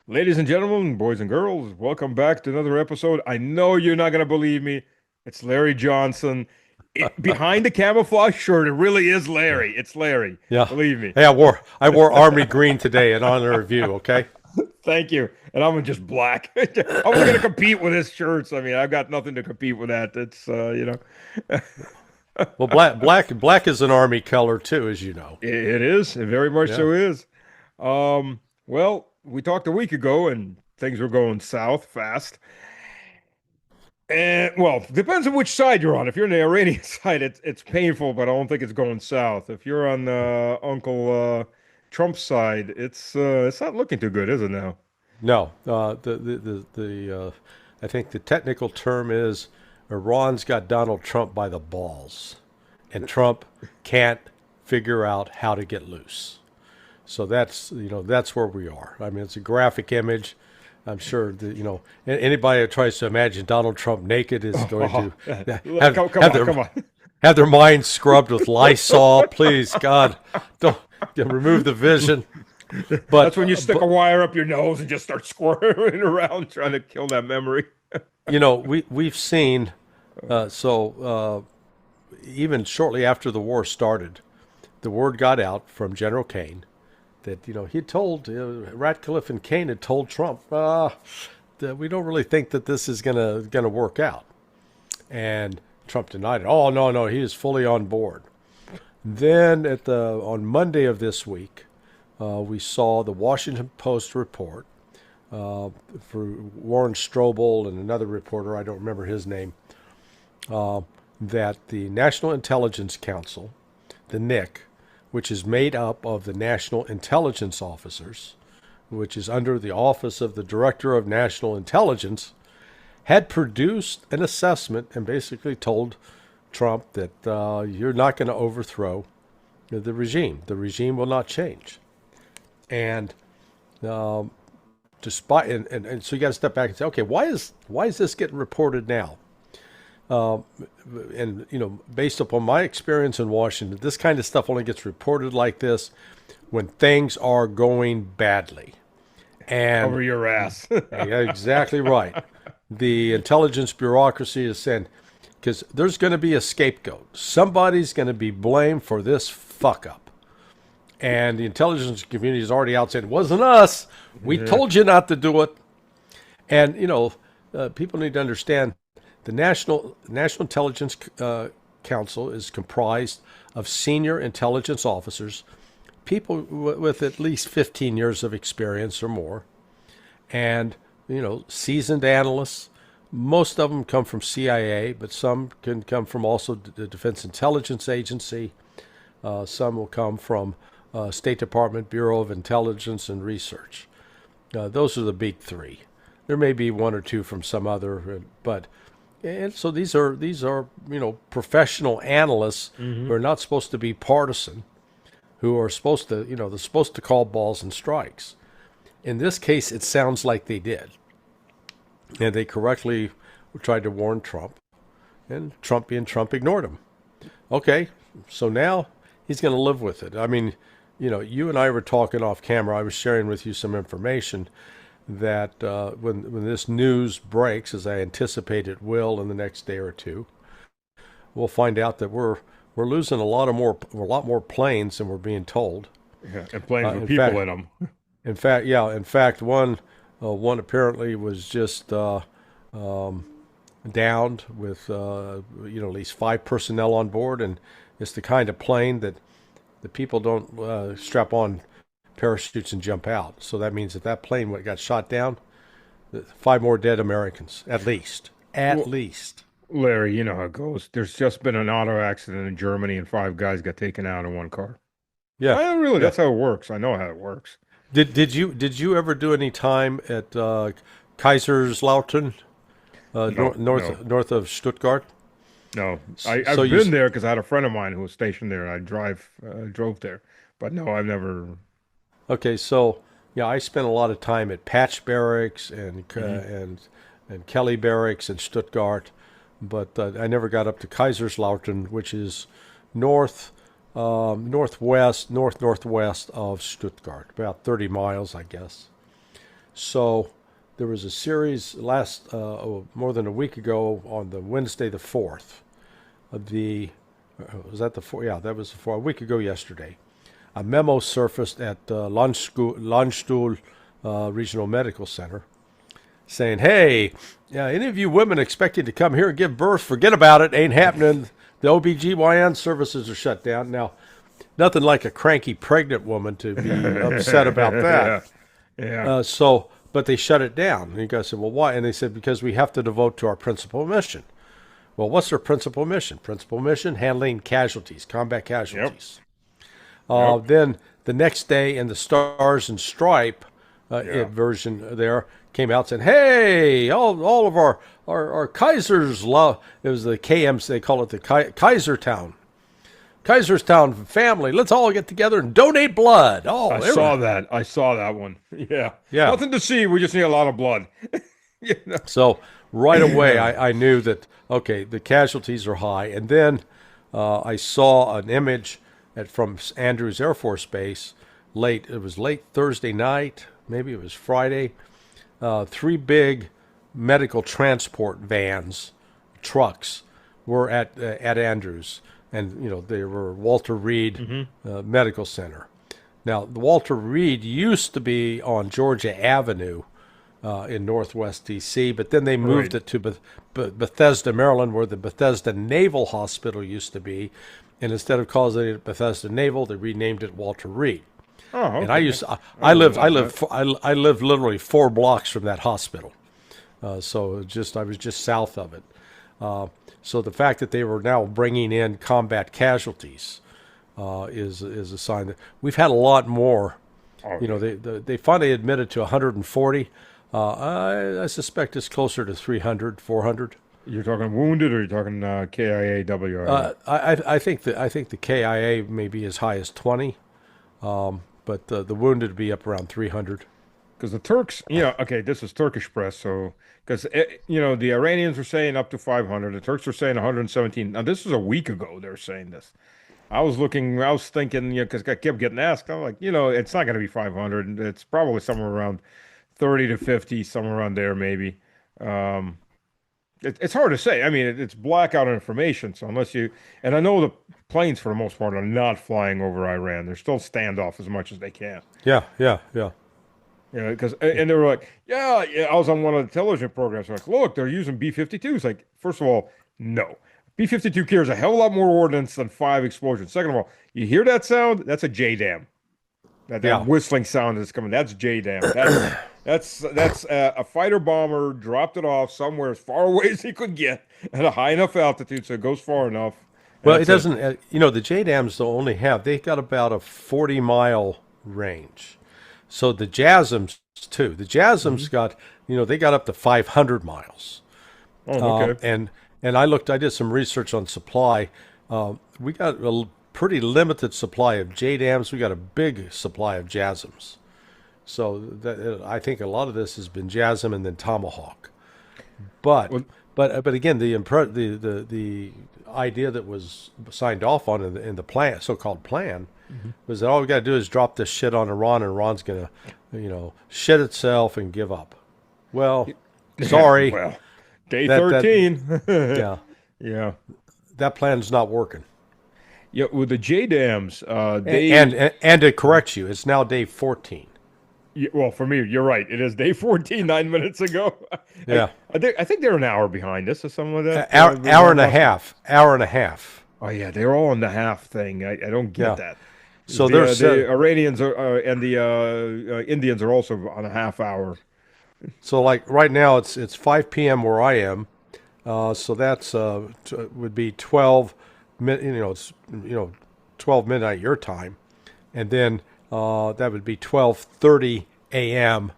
Ladies and gentlemen, boys and girls, welcome back to another episode. I know you're not going to believe me. It's Larry Johnson. Behind the camouflage shirt, it really is Yeah. Larry. It's Larry. Yeah. Believe me. Hey, I wore army green today in honor of you, okay? Thank you. And I'm just black. I wasn't going to compete with his shirts. I mean, I've got nothing to compete with that. It's. Well, black is an army color too, as you know. It is. It very much Yeah. so is. Well, we talked a week ago and things were going south fast. And well, depends on which side you're on. If you're on the Iranian side, it's painful, but I don't think it's going south. If you're on Uncle Trump's side, it's not looking too good, is it now? No. I think the technical term is Iran's got Donald Trump by the balls, and Trump can't figure out how to get loose. So that's where we are. I mean, it's a graphic image. I'm sure that anybody that tries to imagine Donald Trump naked is going to Come, come have on, their come on. have their minds scrubbed with Lysol. Please, God, don't remove the vision. That's But, when you stick a wire up your nose and just start squirming around trying to kill that memory. we've seen even shortly after the war started, the word got out from General Kane that he told Ratcliffe and Kane had told Trump that we don't really think that this is gonna work out, and Trump denied it. Oh, no, no, he is fully on board. Then on Monday of this week, we saw the Washington Post report for Warren Strobel and another reporter, I don't remember his name, that the National Intelligence Council, the NIC, which is made up of the National Intelligence Officers, which is under the Office of the Director of National Intelligence, had produced an assessment and basically told Trump that you're not going to overthrow the regime. The regime will not change. And despite and so you got to step back and say, okay, why is this getting reported now? And based upon my experience in Washington, this kind of stuff only gets reported like this when things are going badly. And Cover your ass. yeah, exactly right. The intelligence bureaucracy is saying, because there's going to be a scapegoat. Somebody's going to be blamed for this fuck up. And the intelligence community is already out saying, it wasn't us. We Yeah. told you not to do it. And, people need to understand the National Intelligence Council is comprised of senior intelligence officers, people with at least 15 years of experience or more, and seasoned analysts. Most of them come from CIA, but some can come from also the Defense Intelligence Agency. Some will come from State Department Bureau of Intelligence and Research. Those are the big three. There may be one or two from some other, but and so these are professional analysts who Hmm. are not supposed to be partisan, who are supposed to they're supposed to call balls and strikes. In this case, it sounds like they did, and they correctly tried to warn Trump, and Trump being Trump ignored him. Okay, so now he's going to live with it. I mean, you and I were talking off camera. I was sharing with you some information that when this news breaks, as I anticipate it will in the next day or two, we'll find out that we're losing a lot more planes than we're being told. Yeah, and planes with In people fact, in them. one apparently was just downed with at least five personnel on board, and it's the kind of plane that the people don't strap on parachutes and jump out. So that means that plane got shot down, five more dead Americans at least. At Well, least. Larry, you know how it goes. There's just been an auto accident in Germany and five guys got taken out in one car. Yeah, I really, yeah. that's how it works. I know how it works. Did you ever do any time at Kaiserslautern, No, no, north of Stuttgart? no. So I've been there because I had a friend of mine who was stationed there. I drove there, but no, I've never. okay, so yeah, I spent a lot of time at Patch Barracks Mhm. and Kelly Barracks in Stuttgart, but I never got up to Kaiserslautern, which is north, northwest of Stuttgart, about 30 miles, I guess. So there was a series more than a week ago on the Wednesday the 4th. The Was that the 4th? Yeah, that was the 4th. A week ago yesterday. A memo surfaced at Landstuhl Regional Medical Center saying, hey, any of you women expecting to come here and give birth, forget about it. Ain't happening. The OBGYN services are shut down. Now, nothing like a cranky pregnant woman to be upset about that. Yeah. But they shut it down. And you guys said, well, why? And they said, because we have to devote to our principal mission. Well, what's their principal mission? Principal mission, handling casualties, combat casualties. Then the next day in the Stars and Stripe version there came out saying, hey, all of our Kaisers love, it was the KMs, they call it the Kaisertown family. Let's all get together and donate blood. I saw that one. Yeah. Nothing to see. We just need a lot of blood. So right away, I knew that, okay, the casualties are high. And then I saw an image from Andrews Air Force Base it was late Thursday night, maybe it was Friday. 3 big medical transport vans, trucks, were at Andrews. And, they were Walter Reed Medical Center. Now, the Walter Reed used to be on Georgia Avenue in Northwest D.C., but then they moved it to Bethesda, Maryland, where the Bethesda Naval Hospital used to be. And instead of calling it Bethesda Naval, they renamed it Walter Reed. Oh, okay. And I lived literally 4 blocks from that hospital. So I was just south of it. So the fact that they were now bringing in combat casualties is a sign that we've had a lot more. They finally admitted to 140. I suspect it's closer to 300, 400. You're talking wounded, or you're talking KIA, WIA? I think the KIA may be as high as 20, but the wounded would be up around 300. Because the Turks, this is Turkish press, so because the Iranians were saying up to 500, the Turks were saying 117. Now this was a week ago. They're saying this. I was thinking, because I kept getting asked. I'm like, it's not going to be 500. It's probably somewhere around 30 to 50, somewhere around there, maybe. It's hard to say. I mean, it's blackout information. So and I know the planes for the most part are not flying over Iran. They're still standoff as much as they can. Yeah. Because and they were like, yeah. I was on one of the television programs. They're like, look, they're using B-52s. Like, first of all, no. B-52 carries a hell of a lot more ordnance than 5 explosions. Second of all, you hear that sound? That's a JDAM. That whistling sound that's coming. That's JDAM. That's a fighter bomber dropped it off somewhere as far away as he could get at a high enough altitude, so it goes far enough. Well, it doesn't. The JDAMs they've got about a 40-mile range. So the JASSMs too. The JASSMs got they got up to 500 miles. Oh, okay. And I did some research on supply. We got a pretty limited supply of JDAMs. We got a big supply of JASSMs. So I think a lot of this has been JASSM and then Tomahawk. But again, the idea that was signed off on in the plan, so-called plan, was that all we got to do is drop this shit on Iran, and Iran's going to shit itself and give up. Well, sorry. Well, day 13. Yeah. That plan's not working. Yeah, with the JDAMs, and to correct you, it's now day 14. Yeah, well, for me, you're right. It is day 14, 9 minutes ago. Yeah. I think they're an hour behind us or something like that. Hour and a half. Oh, yeah, they're all on the half thing. I don't get that. So the Iranians and the Indians are also on a half hour. So like right now it's 5 p.m. where I am. So that's would be 12 12 midnight your time. And then that would be 12:30 a.m.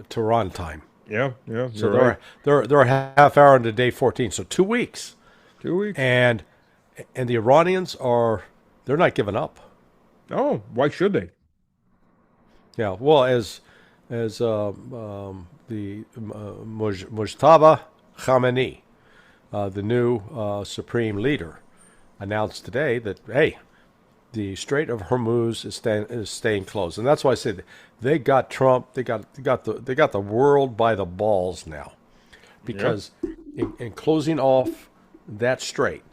Tehran time. Yeah. So they're a half hour into day 14. So 2 weeks. 2 weeks. And the Iranians they're not giving up. Oh, why should they? Yeah. Well, as the Mujtaba Khamenei, the new supreme leader, announced today that, hey, the Strait of Hormuz is staying closed, and that's why I say they got Trump. They got the world by the balls now, because in closing off that strait,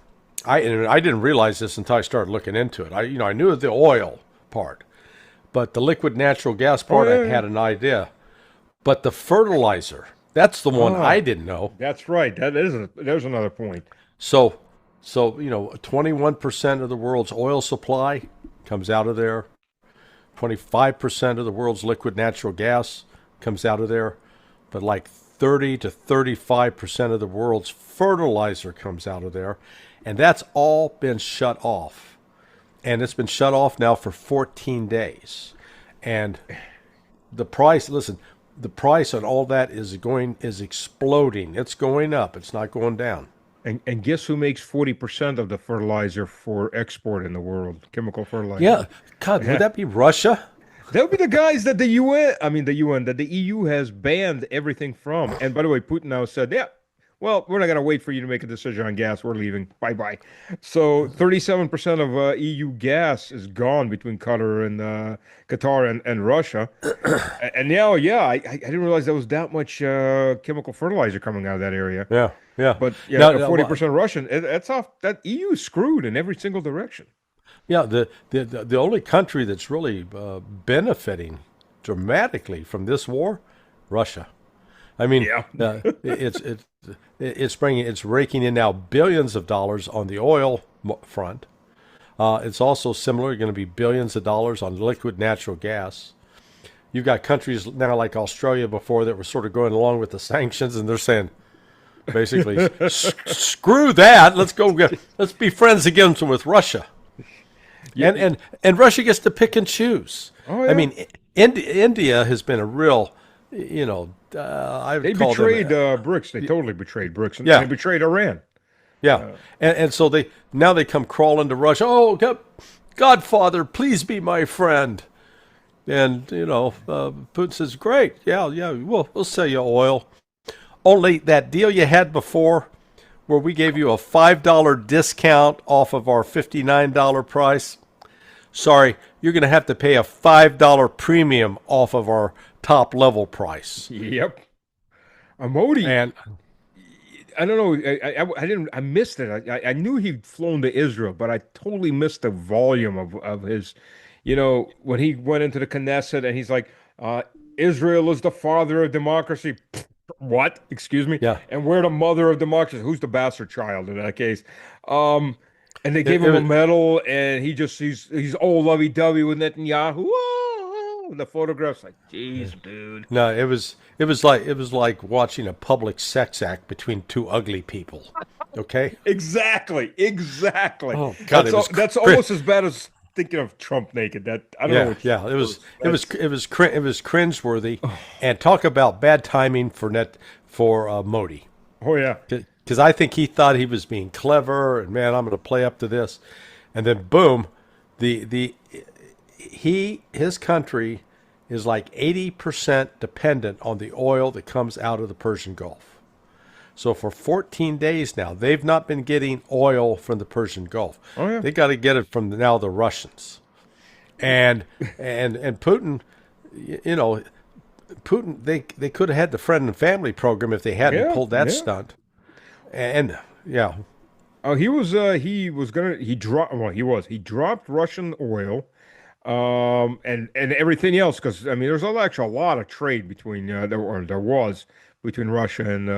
I didn't realize this until I started looking into it. I knew the oil part, but the liquid natural gas part I had an idea. But the fertilizer, that's the one I didn't know. That's right. There's another point. So 21% of the world's oil supply comes out of there. 25% of the world's liquid natural gas comes out of there. But like 30 to 35% of the world's fertilizer comes out of there. And that's all been shut off. And it's been shut off now for 14 days. And the price, listen, the price on all that is exploding. It's going up. It's not going down. And guess who makes 40% of the fertilizer for export in the world? Chemical fertilizer. Yeah. God, would that be Russia? That would be the guys that the EU has banned everything from. And by the way, Putin now said, yeah, well, we're not going to wait for you to make a decision on gas. We're leaving. Bye-bye. So 37% of EU gas is gone between Qatar and Russia. And now, I didn't realize there was that much chemical fertilizer coming out of that area. Yeah, yeah. But 40% Russian. That's off. That EU is screwed in every single direction. Yeah, the only country that's really benefiting dramatically from this war, Russia. I mean, it's raking in now billions of dollars on the oil front. It's also similar, going to be billions of dollars on liquid natural gas. You've got countries now like Australia before that were sort of going along with the sanctions, and they're saying, basically, screw that. Let's be friends again with Russia. Yeah. And Russia gets to pick and choose. Oh, yeah. I mean, India has been a real, they betrayed BRICS. They totally betrayed BRICS. And they betrayed Iran. Yeah. And so they come crawling to Russia. Oh, Godfather, please be my friend. And, Putin says, great. Yeah, we'll sell you oil. Only that deal you had before where we gave you a $5 discount off of our $59 price. Sorry, you're going to have to pay a $5 premium off of our top level price. Yep. Modi, and I don't know. I missed it. I knew he'd flown to Israel, but I totally missed the volume of his. When he went into the Knesset and he's like, "Israel is the father of democracy." What? Excuse me. Yeah. And we're the mother of democracy. Who's the bastard child in that case? And they gave him a medal, and he's all lovey-dovey with Netanyahu. And the photographs, like, geez, dude. No, it was like watching a public sex act between two ugly people. Okay. Exactly. Oh God, that's almost as bad as thinking of Trump naked. That I don't know. Yeah, it was cringeworthy, and talk about bad timing for Modi. Oh yeah. Because I think he thought he was being clever, and man, I'm going to play up to this, and then boom, his country is like 80% dependent on the oil that comes out of the Persian Gulf. So for 14 days now, they've not been getting oil from the Persian Gulf. Oh, yeah. They got to get it from now the Russians, and Putin, Putin, they could have had the friend and family program if they hadn't pulled that stunt. And he dropped Russian oil, and everything else, because I mean there's actually a lot of trade between there was between Russia and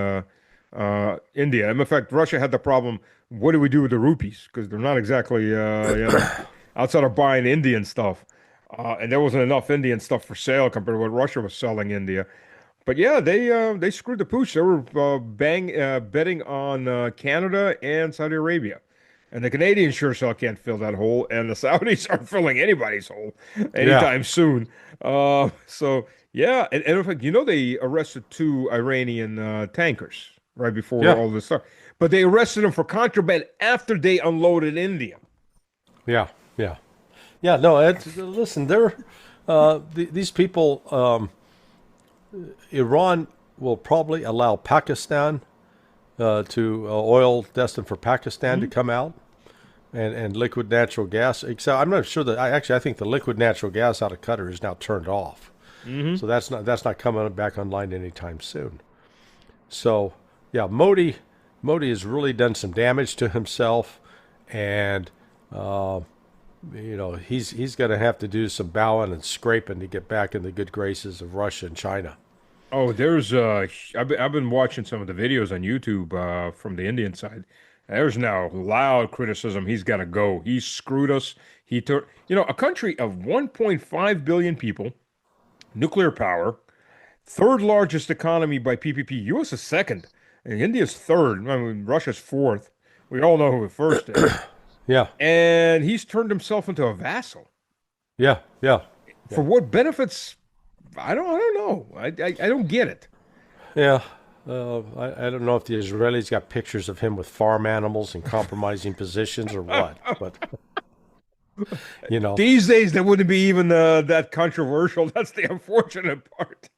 India. And in fact, Russia had the problem. What do we do with the rupees? Because they're not exactly outside of buying Indian stuff, and there wasn't enough Indian stuff for sale compared to what Russia was selling India. But yeah, they screwed the pooch. They were betting on Canada and Saudi Arabia. And the Canadians sure as hell can't fill that hole, and the Saudis aren't filling anybody's hole anytime soon. So yeah, and in fact, they arrested 2 Iranian tankers right before all this stuff. But they arrested them for contraband after they unloaded India. Yeah. No, listen, they're these people. Iran will probably allow Pakistan to oil destined for Pakistan to come out. and liquid natural gas. Except I'm not sure that I think the liquid natural gas out of Qatar is now turned off, Hmm. so that's not coming back online anytime soon. So yeah, Modi has really done some damage to himself, and he's going to have to do some bowing and scraping to get back in the good graces of Russia and China. Oh, I've been watching some of the videos on YouTube from the Indian side. There's now loud criticism. He's got to go. He screwed us. He took, a country of 1.5 billion people, nuclear power, third largest economy by PPP. US is second, and India's third. I mean, Russia's fourth. We all know who the first is. Yeah, And he's turned himself into a vassal. yeah, yeah, For what benefits? I don't know. I don't get it. yeah. I don't know if the Israelis got pictures of him with farm animals in compromising positions or what, but you know, These days, that wouldn't be even that controversial. That's the unfortunate part.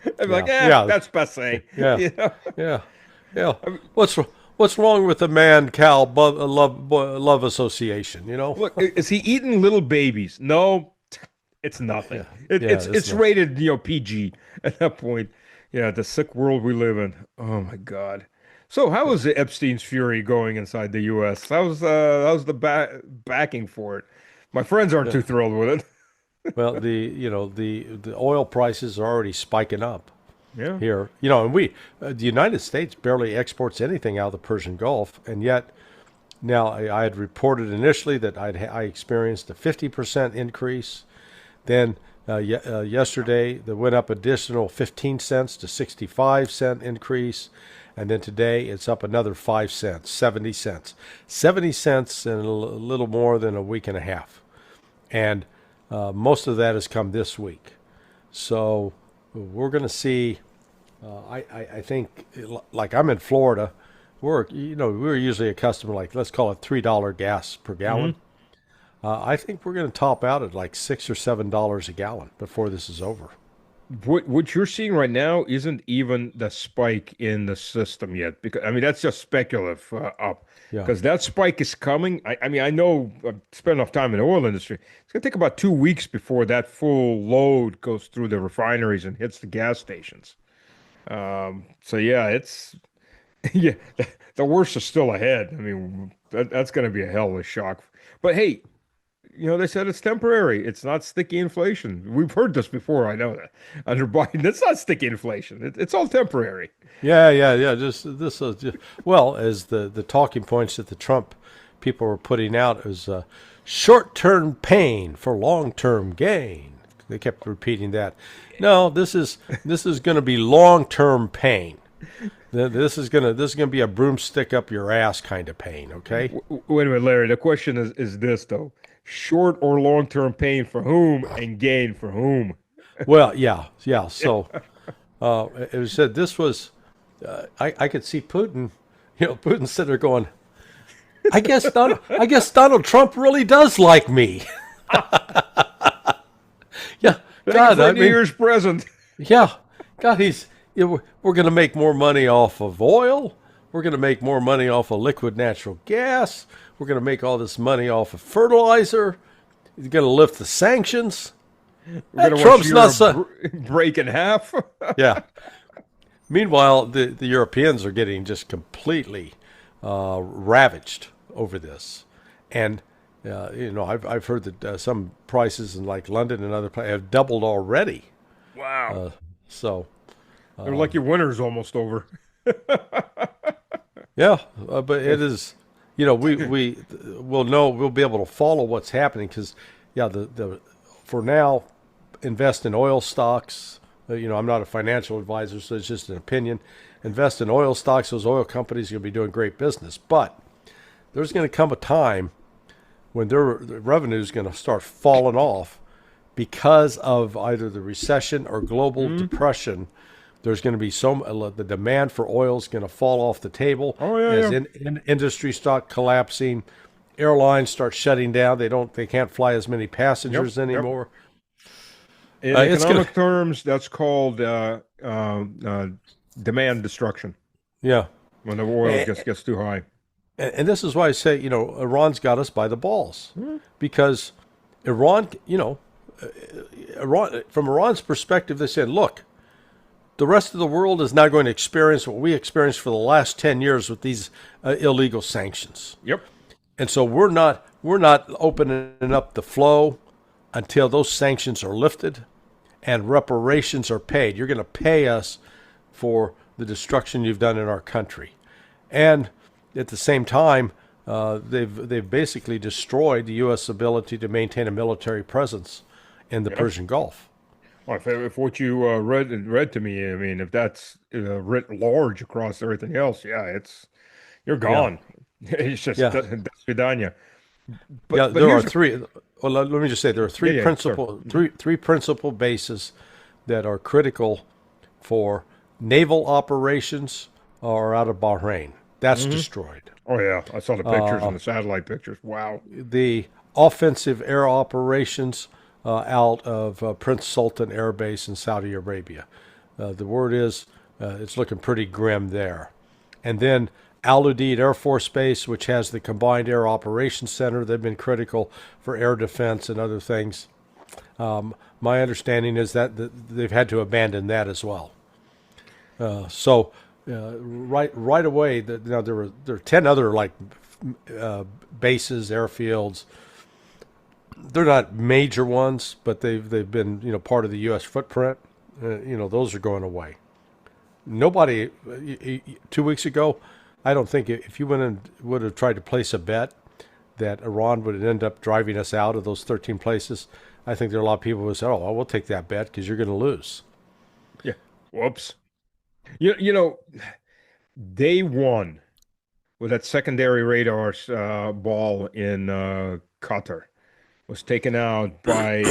I'd be like, yeah, yeah, that's passe. yeah, You know? yeah, yeah. What's wrong with the man cow love association? Look, is he eating little babies? No, it's nothing. Yeah, yeah. It's Not. rated, PG at that point. Yeah, the sick world we live in. Oh my God. So how is the Epstein's fury going inside the U.S.? How's the backing for it? My friends aren't too thrilled with it. Well, the oil prices are already spiking up Yeah. here. And the United States barely exports anything out of the Persian Gulf, and yet now I had reported initially that I experienced a 50% increase. Then yesterday, they went up additional 15 cents to 65-cent increase. And then today, it's up another 5 cents, 70 cents. 70 cents in a little more than a week and a half. And most of that has come this week. So we're going to see, I think, like I'm in Florida, we're usually accustomed to, like, let's call it $3 gas per gallon. I think we're going to top out at like $6 or $7 a gallon before this is over. What you're seeing right now isn't even the spike in the system yet, because I mean that's just speculative up, Yeah. because that spike is coming. I mean I know I've spent enough time in the oil industry. It's gonna take about 2 weeks before that full load goes through the refineries and hits the gas stations. So yeah, it's yeah, the worst is still ahead. I mean that's gonna be a hell of a shock. But hey, they said it's temporary. It's not sticky inflation. We've heard this before. I know that under Biden, it's not sticky inflation. It's all temporary. Yeah, yeah, yeah. Just this is well, as the talking points that the Trump people were putting out is short-term pain for long-term gain. They kept repeating that. No, this is going to be long-term pain. This is gonna be a broomstick up your ass kind of pain. Okay. Wait a minute, Larry. The question is this though: short or long-term pain for whom and gain for whom? Well, yeah, yeah. So it was said this was. I could see Putin. Putin sitting there going, I guess Donald Trump really does like me. Yeah, Thank you God, for I a New mean, Year's present. yeah, God, we're going to make more money off of oil. We're going to make more money off of liquid natural gas. We're going to make all this money off of fertilizer. He's going to lift the sanctions. We're gonna watch Trump's not so. break in half. Yeah. Meanwhile, the Europeans are getting just completely ravaged over this, and I've heard that some prices in like London and other places have doubled already. Wow. So They're like your winter's almost over. yeah, but it is. We'll be able to follow what's happening because the for now invest in oil stocks. I'm not a financial advisor, so it's just an opinion. Invest in oil stocks. Those oil companies are going to be doing great business. But there's going to come a time when their revenue is going to start falling off because of either the recession or global depression. There's going to be the demand for oil is going to fall off the table as industry start collapsing. Airlines start shutting down. They can't fly as many passengers anymore. In economic terms, that's called demand destruction Yeah. when the oil gets too high. And this is why I say, Iran's got us by the balls, because Iran, from Iran's perspective, they said, look, the rest of the world is now going to experience what we experienced for the last 10 years with these illegal sanctions. Yep. And so we're not opening up the flow until those sanctions are lifted and reparations are paid. You're going to pay us for the destruction you've done in our country. And at the same time, they've basically destroyed the U.S. ability to maintain a military presence in the Persian Gulf. Well, if what you read to me, I mean, if that's writ large across everything else, you're gone. It's just Yeah. that's Vidania. But There are here's three. Well, let me just say there are three principal bases that are critical for naval operations are out of Bahrain. That's destroyed. oh yeah, I saw the pictures and the satellite pictures. Wow. The offensive air operations out of Prince Sultan Air Base in Saudi Arabia. The word is it's looking pretty grim there. And then Al Udeid Air Force Base, which has the Combined Air Operations Center. They've been critical for air defense and other things. My understanding is that they've had to abandon that as well. So right away, now there are 10 other bases, airfields. They're not major ones, but they've been part of the U.S. footprint. Those are going away. Nobody 2 weeks ago, I don't think if you went and would have tried to place a bet that Iran would end up driving us out of those 13 places, I think there are a lot of people who said, "Oh, well, we'll take that bet because you're going to lose." Yeah. Whoops. Day one with that secondary radar ball in Qatar was taken out by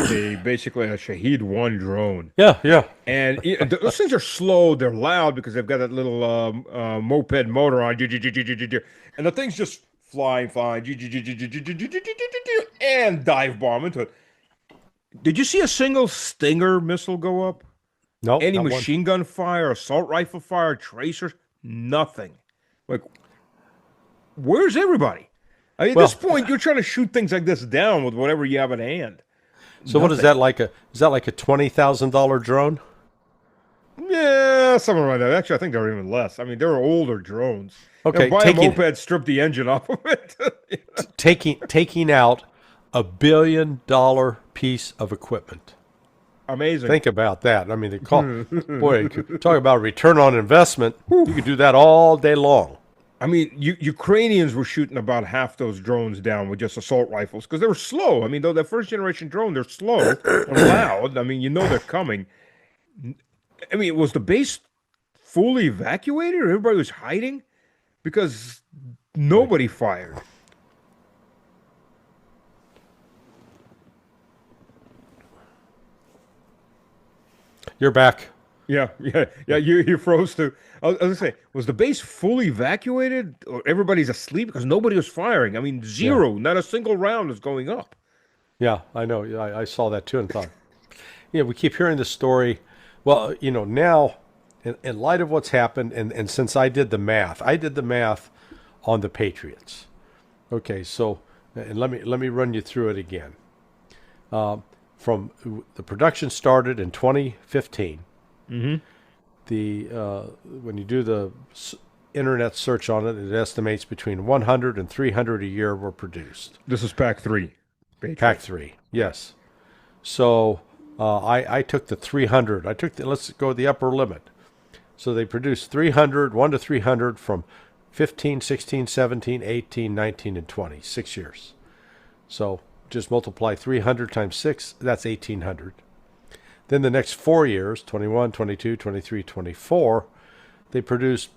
basically a Shahed 1 drone. Yeah. And those things are slow. They're loud because they've got that little moped motor on. And the thing's just flying, and dive bomb into it. Did you see a single Stinger missile go up? No, Any not one. machine gun fire, assault rifle fire, tracers? Nothing. Like, where's everybody? I mean, at this point, you're trying to shoot things like this down with whatever you have at hand. So what is that like? Is that like a $20,000 drone? Yeah, something like that. Actually, I think they're even less. I mean, they're older drones. Okay, buy a moped, strip the engine off of it. taking out $1 billion piece of equipment. Amazing. Think about that. I mean, they call boy, talk about return on investment. You could do that all day long. I mean, Ukrainians were shooting about half those drones down with just assault rifles because they were slow. I mean, though that first generation drone, they're slow, they're loud. I mean, they're coming. I mean, was the base fully evacuated or everybody was hiding? Because nobody fired. You're back. Yeah. You froze too. I was gonna say, was the base fully evacuated, or everybody's asleep because nobody was firing? I mean, zero, not a single round is going up. Yeah, I know. I saw that too and thought, we keep hearing this story. Well, now, in light of what's happened, and since I did the math on the Patriots. Okay, so and let me run you through it again. From the production started in 2015. When you do the internet search on it, it estimates between 100 and 300 a year were produced. This is Pack 3. Pack 3, yes. So I took the 300. Let's go the upper limit. So they produced 300, 1 to 300 from 15, 16, 17, 18, 19, and 20, 6 years. So just multiply 300 times 6, that's 1,800. Then the next 4 years, 21, 22, 23, 24, they produced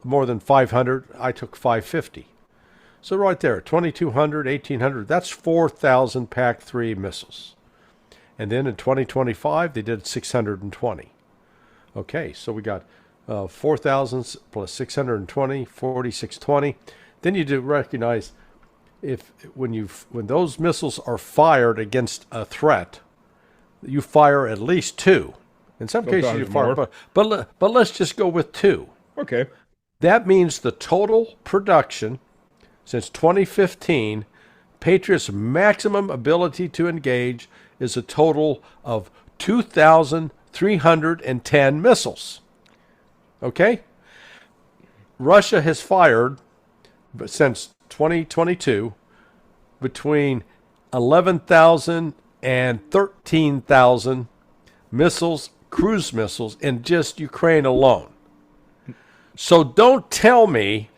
more than 500. I took 550. So right there, 2,200, 1,800, that's 4,000 Pack 3 missiles. And then in 2025, they did 620. Okay, so we got 4,000 plus 620, 4,620. Then you do recognize when those missiles are fired against a threat, you fire at least 2. In some cases, you fire more. But let's just go with 2. Okay. That means the total production Since 2015, Patriot's maximum ability to engage is a total of 2,310 missiles. Okay? Russia has fired, since 2022, between 11,000 and 13,000 missiles, cruise missiles, in just Ukraine alone. So don't tell me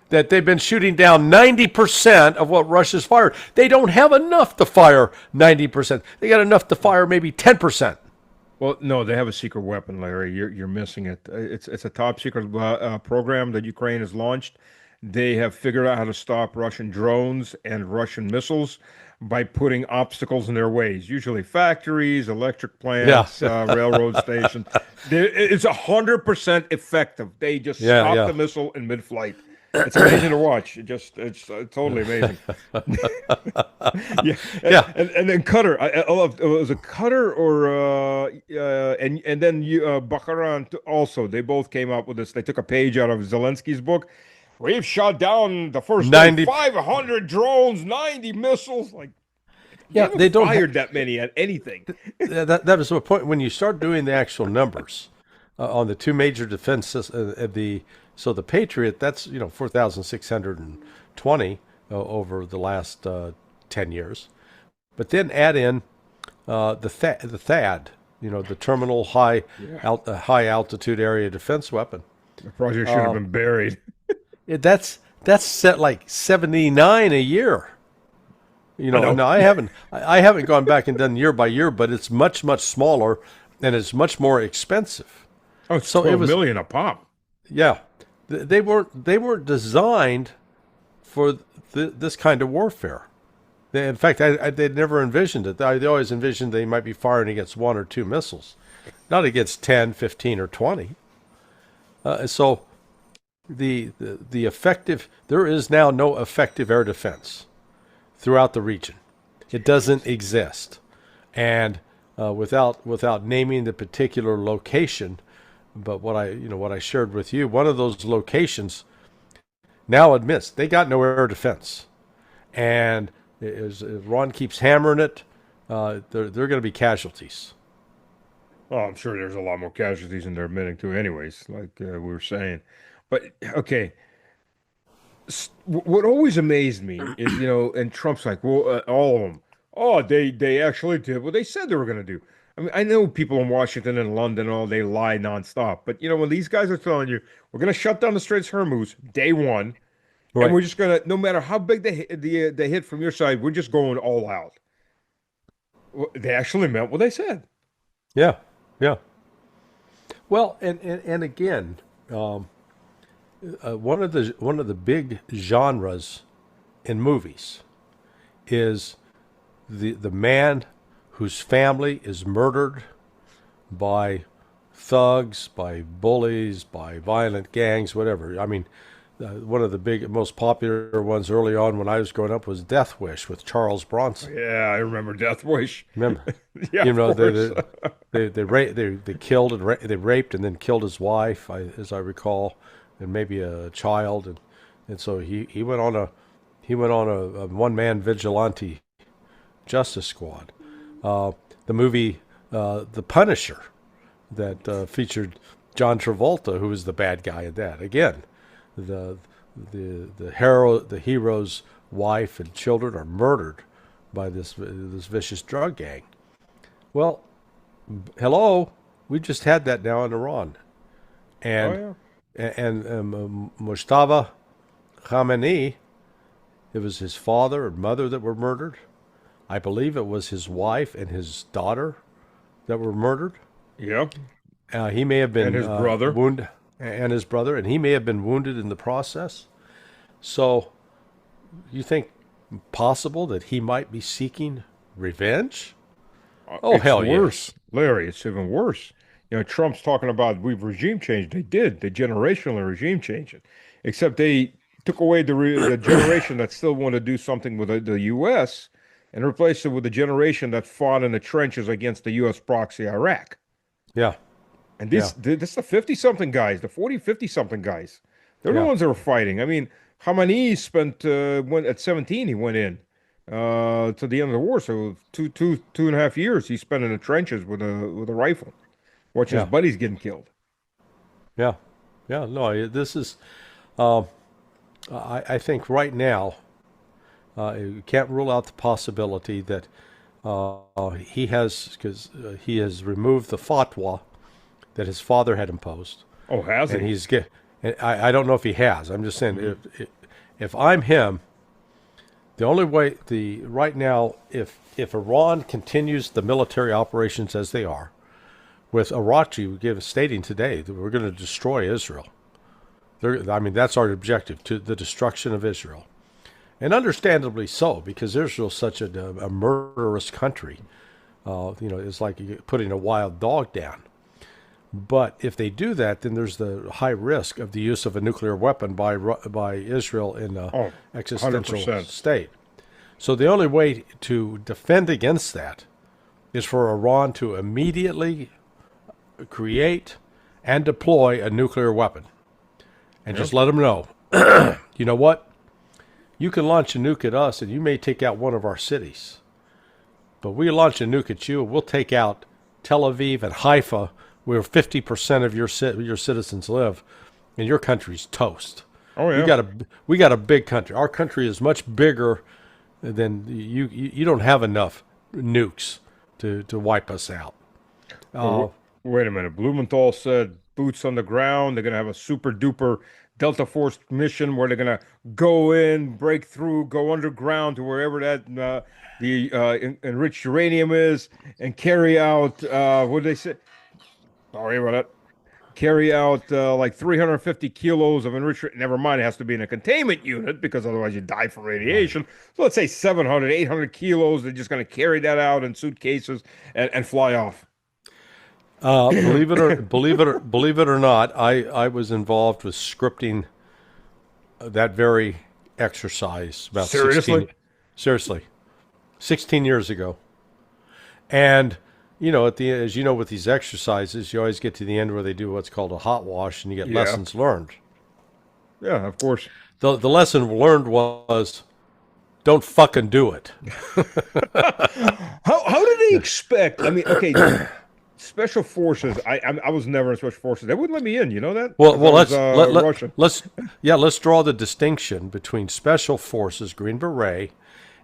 that they've been shooting down 90% of what Russia's fired. They don't have enough to fire 90%. They got enough to fire maybe 10%. Well, no, they have a secret weapon, Larry. You're missing it. It's a top secret program that Ukraine has launched. They have figured out how to stop Russian drones and Russian missiles by putting obstacles in their ways. Usually factories, electric plants, railroad stations. It's 100% effective. They just stop the missile in mid-flight. It's amazing to watch. It's totally amazing. And then Qatar. I love, it was a Qatar and then Bahrain also. They both came up with this. They took a page out of Zelensky's book. We've shot down the first 500 drones, 90 missiles. Like, they don't fired that many at anything. That was the point when you start doing the actual numbers on the two major defenses. So the Patriot, that's 4,620 over the last 10 years, but then add in the THAAD, the terminal high altitude area defense weapon. The project should have been buried. That's set like 79 a year. Now I haven't gone back and done year by year, but it's much smaller and it's much more expensive. Oh, it's $12 million a pop. Yeah. They weren't designed for this kind of warfare. In fact, they'd never envisioned it. They always envisioned they might be firing against one or two missiles, not against 10, 15, or 20. So the effective, there is now no effective air defense throughout the region. It doesn't exist, and without naming the particular location. But what I shared with you, one of those locations now admits they got no air defense, and as Ron keeps hammering it, there are going to be casualties. Oh, I'm sure there's a lot more casualties than they're admitting to, anyways. Like we were saying, but okay. What always amazed me is and Trump's like, well, all of them. Oh, they actually did what they said they were going to do. I mean, I know people in Washington and London, they lie nonstop. But, when these guys are telling you, we're going to shut down the Straits of Hormuz day one, right, and we're just going to, no matter how big the hit from your side, we're just going all out. Well, they actually meant what they said. Yeah. Well, and again, one of the big genres in movies is the man whose family is murdered by thugs, by bullies, by violent gangs, whatever. I mean, one of the most popular ones early on when I was growing up was Death Wish with Charles Bronson. Yeah, I remember Death Wish. Remember? Yeah, they killed and they raped and then killed his wife, as I recall, and maybe a child, and so he went on a one-man vigilante justice squad. The movie The Punisher that featured John Travolta, who was the bad guy in that. Again, the hero's wife and children are murdered by this vicious drug gang. Well, hello, we just had that now in Iran, and Mustafa Khamenei, it was his father and mother that were murdered. I believe it was his wife and his daughter that were murdered. Yeah. He may have been and his brother. Wounded, and his brother, and he may have been wounded in the process. So, you think possible that he might be seeking revenge? It's hell worse, yes. Larry. It's even worse. Trump's talking about we've regime changed. They did. They generationally regime changed it. Except they took away the generation that still want to do something with the U.S. and replaced it with the generation that fought in the trenches against the U.S. proxy Iraq. Yeah. And this the 50-something guys, the 40, 50-something guys, they're the ones that are fighting. I mean, Khamenei spent went at 17. He went in to the end of the war. So 2.5 years he spent in the trenches with a rifle, watching his Yeah, buddies getting killed. yeah, yeah. No, this is. Uh, I think right now you can't rule out the possibility that he has removed the fatwa that his father had imposed, Oh, has and he? he's get. And I don't know if he has. I'm just saying, Hmm. if I'm him, the only way right now, if Iran continues the military operations as they are, with Arachi stating today that we're going to destroy Israel. I mean, that's our objective, to the destruction of Israel. And understandably so, because Israel's such a murderous country. It's like putting a wild dog down. But if they do that, then there's the high risk of the use of a nuclear weapon by Israel in an Oh, existential 100%. state. So the only way to defend against that is for Iran to immediately create and deploy a nuclear weapon, and Yep. just let them know, you know what? You can launch a nuke at us, and you may take out one of our cities. But we launch a nuke at you, and we'll take out Tel Aviv and Haifa, where 50% of your citizens live, and your country's toast. Oh We yeah. got a we got a big country. Our country is much bigger than you don't have enough nukes to wipe us out. Uh, Well, wait a minute. Blumenthal said boots on the ground. They're going to have a super duper Delta Force mission where they're going to go in, break through, go underground to wherever that the enriched uranium is, and carry out what did they say? Sorry about that. Carry out like 350 kilos of enriched. Never mind, it has to be in a containment unit because otherwise you die from right. radiation. So let's say 700, 800 kilos. They're just going to carry that out in suitcases and fly off. Believe it or not, I was involved with scripting that very exercise about Seriously? 16, seriously, 16 years ago. And at the as you know, with these exercises, you always get to the end where they do what's called a hot wash, and you get Yeah. lessons learned. Yeah, of course. The lesson learned was don't fucking do it. How did they expect? I mean, okay, special forces. I was never in special forces. They wouldn't let me in. You know that Well, because I well, was let's Russian. let's yeah, let's draw the distinction between special forces, Green Beret,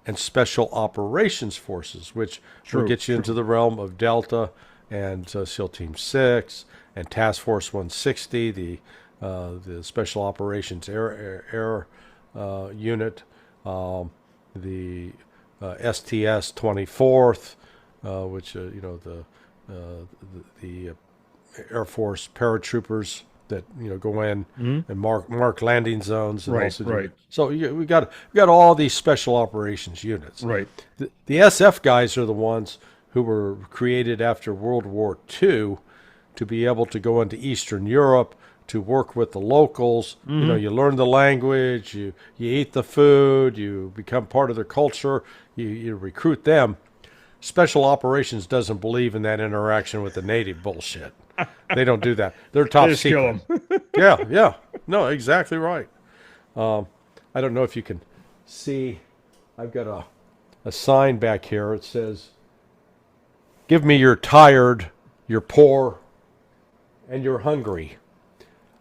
and special operations forces, which will True, get you into true. the realm of Delta and SEAL Team 6 and Task Force 160, the Special Operations Air Unit, the STS 24th, which uh, the Air Force paratroopers that go in Mhm. and mark landing zones and Right, also do. right, So we got all these special operations units. right. The SF guys are the ones who were created after World War II to be able to go into Eastern Europe to work with the locals. Hmm. You learn the language, you eat the food, you become part of their culture, you recruit them. Special operations doesn't believe in that interaction with the native bullshit. They don't do that. They're They top just kill secret. them. Yeah, yeah. No, exactly right. I don't know if you can see. I've got a sign back here. It says, "Give me your tired, you're poor, and you're hungry.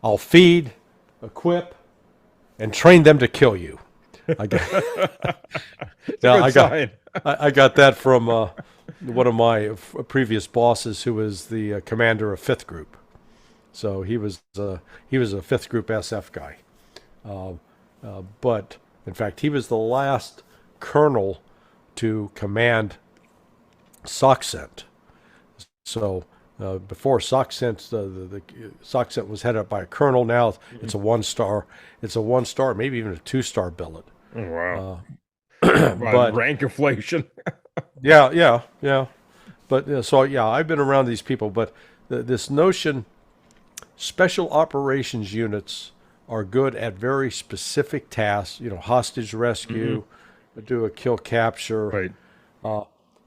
I'll feed, equip, and train them to kill you." I got, It's a now good sign. I got that from one of my previous bosses, who was the commander of Fifth Group. So he was a Fifth Group SF guy. But in fact, he was the last colonel to command SOCCENT. So before SOCCENT, the SOCCENT was headed up by a colonel. Now it's a 1 star. It's a 1 star, maybe even a 2 star billet. Oh, wow. Wow, But rank inflation. yeah, yeah, yeah. But so yeah, I've been around these people. But this notion, special operations units are good at very specific tasks. Hostage Hmm. rescue, do a kill capture. Right.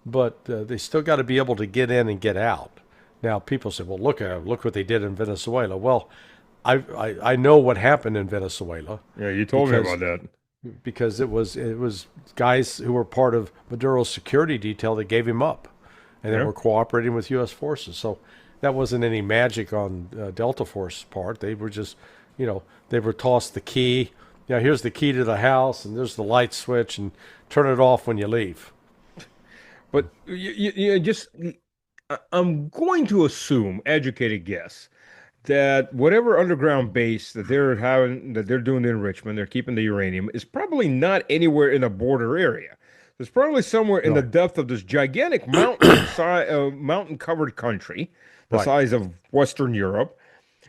But they still got to be able to get in and get out. Now, people say, "Well, look what they did in Venezuela." Well, I know what happened in Venezuela. Yeah, you told me because about that. because it was guys who were part of Maduro's security detail that gave him up, and they Yeah. were cooperating with U.S. forces. So that wasn't any magic on Delta Force part. They were just, they were tossed the key. Here's the key to the house, and there's the light switch, and turn it off when you leave. But I'm going to assume, educated guess, that whatever underground base that they're doing the enrichment, they're keeping the uranium, is probably not anywhere in a border area. There's probably somewhere in the No, depth of this gigantic mountain covered country, the right. size of Western Europe.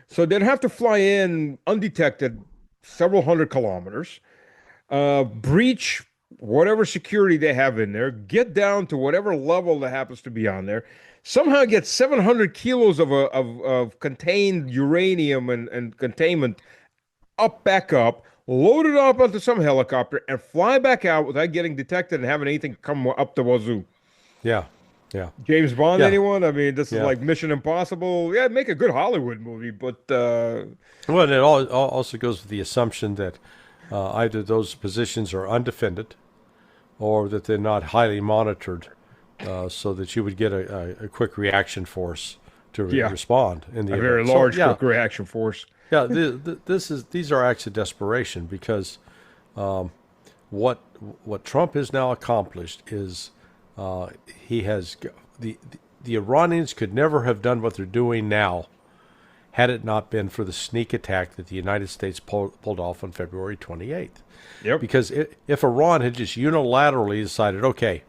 So they'd have to fly in undetected several hundred kilometers, breach whatever security they have in there, get down to whatever level that happens to be on there, somehow get 700 kilos of contained uranium and containment back up, load it up onto some helicopter, and fly back out without getting detected and having anything come up the wazoo. Yeah, yeah, James Bond, yeah, anyone? I mean, this is yeah. like Mission Impossible. Yeah, make a good Hollywood movie, but Well, and it also goes with the assumption that either those positions are undefended or that they're not highly monitored, so that you would get a quick reaction force to yeah, respond in the a event. very So large yeah, quick reaction force. yeah. These are acts of desperation because what Trump has now accomplished is he has the Iranians could never have done what they're doing now had it not been for the sneak attack that the United States pulled off on February 28th. Yep. Because if Iran had just unilaterally decided, okay,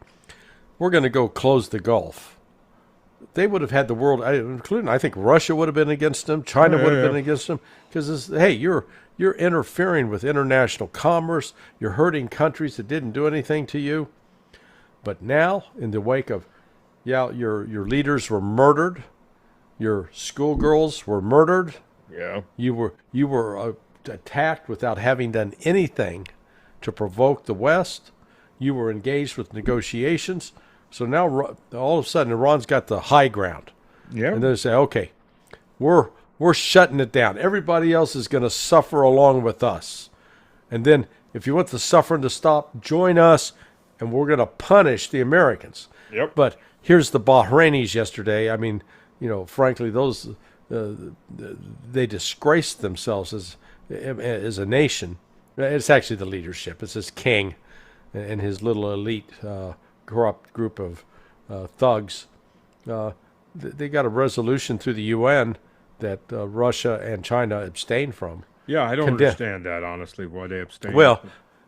we're going to go close the Gulf, they would have had the world, including I think Russia would have been against them, China would have been against them, because hey, you're interfering with international commerce, you're hurting countries that didn't do anything to you. But now, in the wake of, your leaders were murdered, your schoolgirls were murdered, Yeah. you were attacked without having done anything to provoke the West. You were engaged with negotiations. So now all of a sudden Iran's got the high ground. Yeah. And they say, okay, we're shutting it down. Everybody else is going to suffer along with us. And then if you want the suffering to stop, join us and we're going to punish the Americans. Yep. But here's the Bahrainis yesterday. I mean, frankly, those they disgraced themselves as a nation. It's actually the leadership. It's this king and his little elite corrupt group of thugs. They got a resolution through the UN that Russia and China abstained from. Yeah, I don't Condemn- understand that, honestly, why they abstain. Well,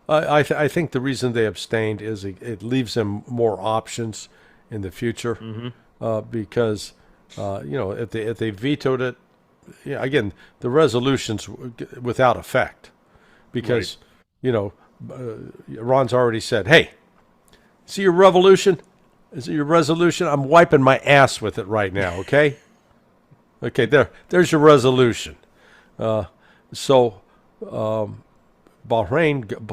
I think the reason they abstained is it leaves them more options in the future, because if they vetoed it, again, the resolution's without effect because Iran's already said, hey, see your revolution? Is it your resolution? I'm wiping my ass with it right now, okay? Okay, there's your resolution. So Bahrain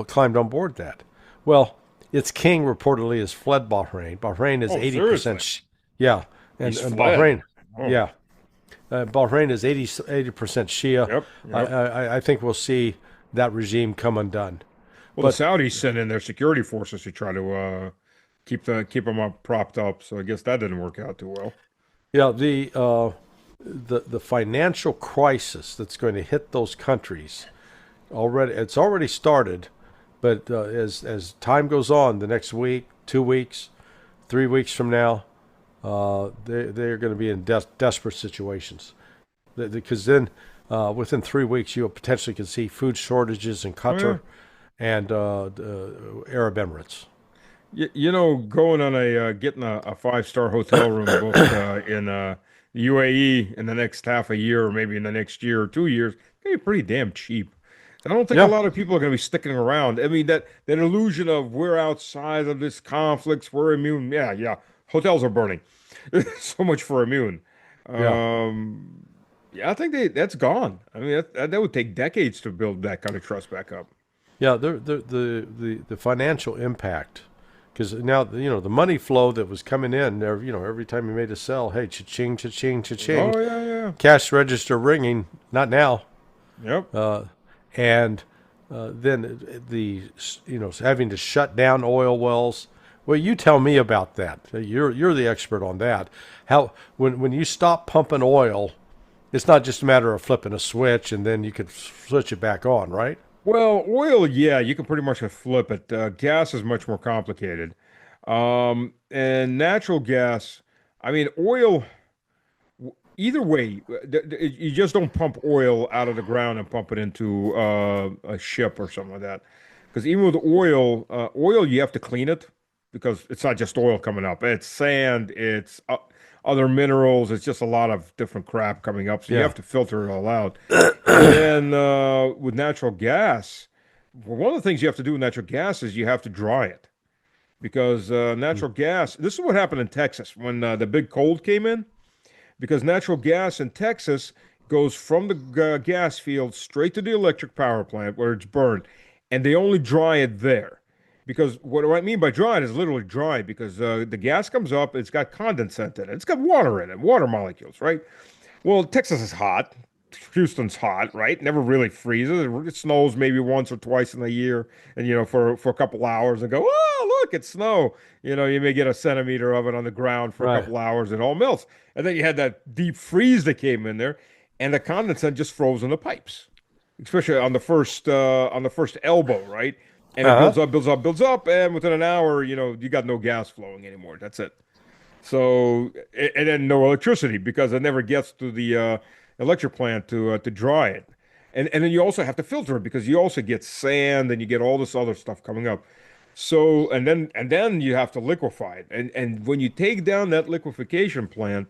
climbed on board that. Well, its king reportedly has fled Bahrain. Bahrain is Oh, 80%. seriously? Yeah, and He's fled. Bahrain, Oh. yeah. Bahrain is 80% Shia. Yep. I think we'll see that regime come undone. Well, the Saudis sent in their security forces to try to keep them up propped up. So I guess that didn't work out too well. Yeah, the financial crisis that's going to hit those countries it's already started, but as time goes on, the next week, 2 weeks, 3 weeks from now, they're going to be in desperate situations, because then within 3 weeks you potentially can see food shortages in Qatar and Arab Emirates. Going on getting a 5-star hotel room booked in UAE in the next half a year, or maybe in the next year or 2 years, can be pretty damn cheap. And I don't think a lot of people are going to be sticking around. I mean, that illusion of we're outside of this conflict, we're immune. Yeah. Hotels are burning. So much for immune. Yeah. Yeah, I think that's gone. I mean, that would take decades to build that kind of trust back up. Yeah, the financial impact, because now the money flow that was coming in, every time you made a sell, hey, cha-ching, cha-ching, cha-ching, Oh yeah. cash register ringing. Not now. Yep. And then having to shut down oil wells. Well, you tell me about that. You're the expert on that. How when you stop pumping oil, it's not just a matter of flipping a switch and then you could switch it back on, right? Well, oil, yeah, you can pretty much flip it. Gas is much more complicated. And natural gas, I mean, oil, either way, you just don't pump oil out of the ground and pump it into a ship or something like that. Because even with oil, you have to clean it because it's not just oil coming up. It's sand, it's other minerals. It's just a lot of different crap coming up. So you Yeah. have to filter it all out. And then with natural gas, well, one of the things you have to do with natural gas is you have to dry it because natural gas. This is what happened in Texas when the big cold came in. Because natural gas in Texas goes from the gas field straight to the electric power plant where it's burned, and they only dry it there. Because what do I mean by dry? It is literally dry because the gas comes up, it's got condensate in it, it's got water in it, water molecules, right? Well, Texas is hot. Houston's hot, right? Never really freezes. It snows maybe once or twice in a year, and for a couple hours, and go, oh, look, it's snow. You may get a centimeter of it on the ground for a Right. couple hours, it all melts, and then you had that deep freeze that came in there, and the condensate just froze in the pipes, especially on the first elbow, right? And it Uh huh. builds up, builds up, builds up, and within an hour, you got no gas flowing anymore. That's it. So, and then no electricity because it never gets to the electric plant to dry it. And then you also have to filter it because you also get sand and you get all this other stuff coming up. So, and then you have to liquefy it. And when you take down that liquefaction plant,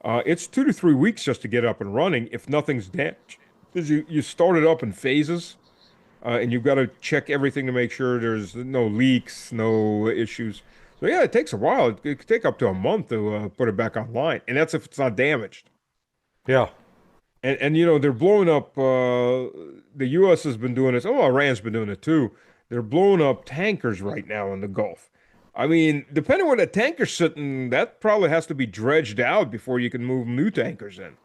it's 2 to 3 weeks just to get up and running if nothing's damaged. Because you start it up in phases, and you've got to check everything to make sure there's no leaks, no issues. So yeah, it takes a while. It could take up to a month to put it back online, and that's if it's not damaged. Yeah. And they're blowing up. The U.S. has been doing this. Oh, Iran's been doing it too. They're blowing up tankers right now in the Gulf. I mean, depending where the tanker's sitting, that probably has to be dredged out before you can move new tankers in.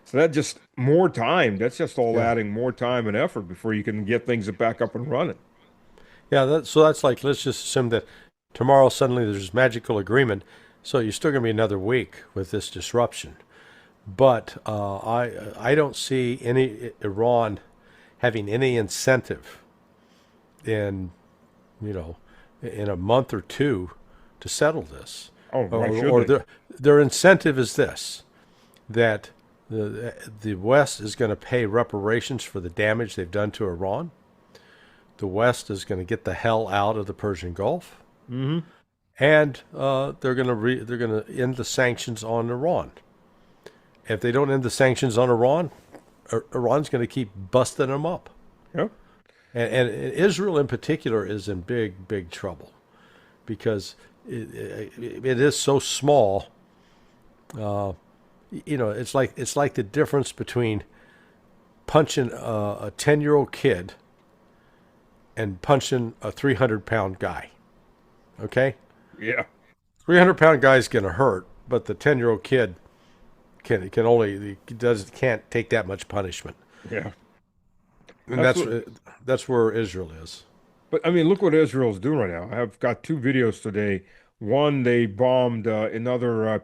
So that just more time. That's just all Yeah. adding more time and effort before you can get things back up and running. Yeah. So that's like, let's just assume that tomorrow suddenly there's magical agreement. So you're still going to be another week with this disruption. But I don't see any Iran having any incentive in you know in a month or two to settle this, Oh, why should or they? their incentive is this, that the West is going to pay reparations for the damage they've done to Iran. The West is going to get the hell out of the Persian Gulf, Hmm. and they're going to end the sanctions on Iran. If they don't end the sanctions on Iran, Iran's going to keep busting them up. Yeah. And Israel in particular is in big, big trouble because it is so small. It's like the difference between punching a 10-year-old kid and punching a 300-pound guy. Okay, Yeah. 300-pound guy's going to hurt, but the 10-year-old kid can't take that much punishment, Yeah. and Absolutely. that's where Israel is. But I mean, look what Israel's doing right now. I've got two videos today. One, they bombed another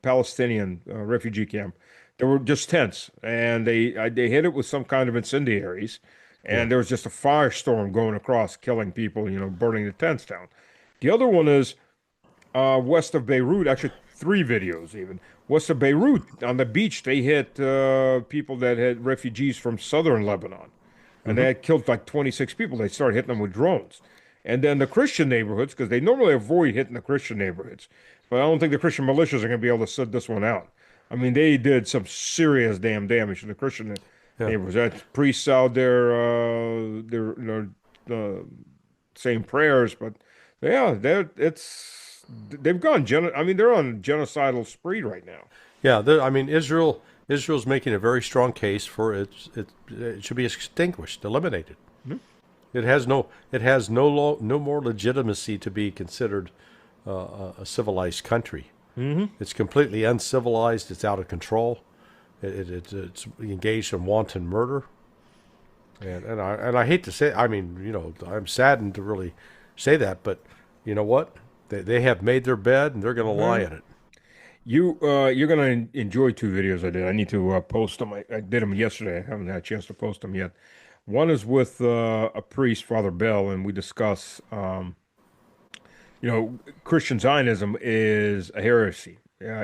Palestinian refugee camp. There were just tents, and they hit it with some kind of incendiaries, Yeah. and there was just a firestorm going across, killing people, burning the tents down. The other one is west of Beirut, actually three videos even. West of Beirut, on the beach, they hit people that had refugees from southern Lebanon. And they Hmm. had killed like 26 people. They started hitting them with drones. And then the Christian neighborhoods, because they normally avoid hitting the Christian neighborhoods. But I don't think the Christian militias are going to be able to sit this one out. I mean, they did some serious damn damage to the Christian Yeah. neighborhoods. That priests out there, saying prayers, but yeah, they've gone I mean, they're on genocidal spree right now. Yeah, I mean, Israel's making a very strong case for it should be extinguished, eliminated. Mhm. It has no more legitimacy to be considered a civilized country. Hmm. It's completely uncivilized. It's out of control. It's engaged in wanton murder, and I hate to say, I mean, I'm saddened to really say that, but you know what? They have made their bed and they're going to lie Mhm. in it. You're gonna enjoy two videos I did. I need to post them. I did them yesterday. I haven't had a chance to post them yet. One is with a priest, Father Bell, and we discuss, Christian Zionism is a heresy,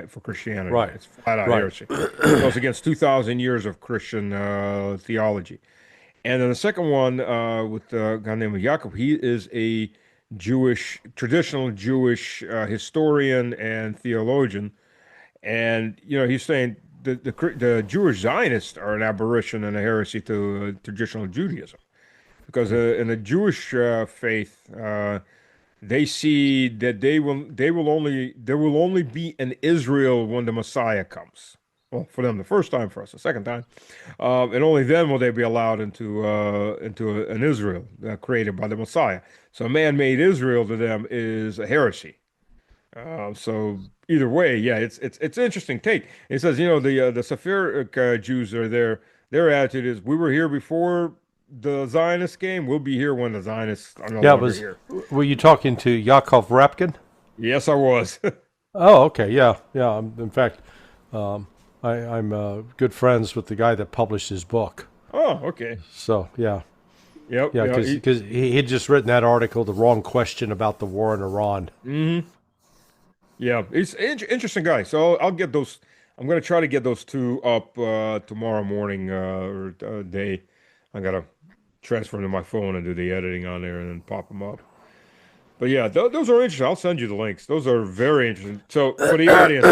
for Christianity. Right, It's flat out right, heresy. Goes against 2,000 years of Christian theology. And then the second one with a guy named Jacob, he is a traditional Jewish historian and theologian. And he's saying the Jewish Zionists are an aberration and a heresy to traditional Judaism, because in the Jewish faith, they see that there will only be an Israel when the Messiah comes. Well, for them the first time, for us the second time, and only then will they be allowed into an Israel created by the Messiah. So, a man-made Israel to them is a heresy. So either way, yeah, it's an interesting take. It says, the Safarik Jews are there. Their attitude is, we were here before the Zionists came. We'll be here when the Zionists are no yeah. longer here. Were you talking to Yakov Rapkin? Yes, I was. Oh, okay, yeah, yeah. In fact, I'm good friends with the guy that published his book. Oh, okay. So yeah, Yep. yeah, Yeah. because he had just written that article, the wrong question about the war in Iran. Yeah. He's an interesting guy. So I'll get those. I'm gonna try to get those two up tomorrow morning or day. I gotta transfer them to my phone and do the editing on there and then pop them up. But yeah, those are interesting. I'll send you the links. Those are very interesting. So for the audience,